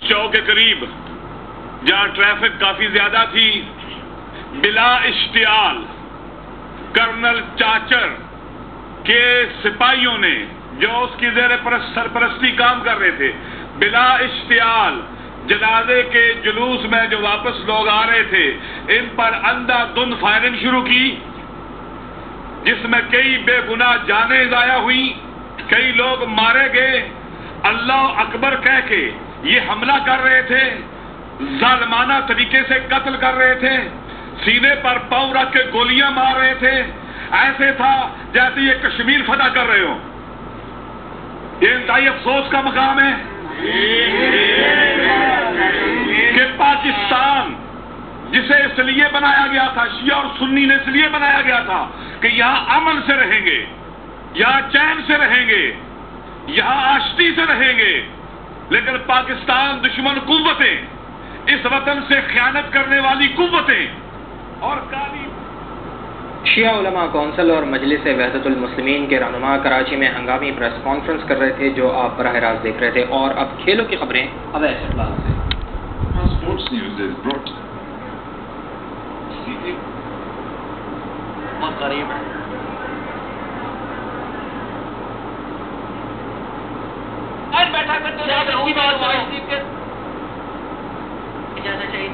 چوک کے قریب جہاں ٹریفک کافی زیادہ تھی، بلا اشتعال کرنل چاچر کے سپاہیوں نے جو اس کی زیر سرپرستی کام کر رہے تھے، بلا اشتعال جنازے کے جلوس میں جو واپس لوگ آ رہے تھے ان پر اندھا دھند فائرنگ شروع کی، جس میں کئی بے گناہ جانیں ضائع ہوئی، کئی لوگ مارے گئے۔ اللہ اکبر کہہ کے یہ حملہ کر رہے تھے، ظالمانہ طریقے سے قتل کر رہے تھے، سینے پر پاؤں رکھ کے گولیاں مار رہے تھے۔ ایسے تھا جیسے یہ کشمیر فتح کر رہے ہوں۔ یہ انتہائی افسوس کا مقام ہے کہ پاکستان جسے اس لیے بنایا گیا تھا، شیعہ اور سنی نے اس لیے بنایا گیا تھا کہ یہاں امن سے رہیں گے، یہاں چین سے رہیں گے، یہاں آشتی سے رہیں گے، لیکن پاکستان دشمن قوتیں، اس وطن سے خیانت کرنے والی قوتیں اور کالی شیعہ علماء کونسل اور مجلس وحدت المسلمین کے رہنما کراچی میں ہنگامی پریس کانفرنس کر رہے تھے، جو آپ براہ راست دیکھ رہے تھے۔ اور اب کھیلوں کی خبریں اویس اقبال سے۔ Sports news is brought بہت قریب ہے۔ آج بیٹھا کرتے اجازت چاہیے۔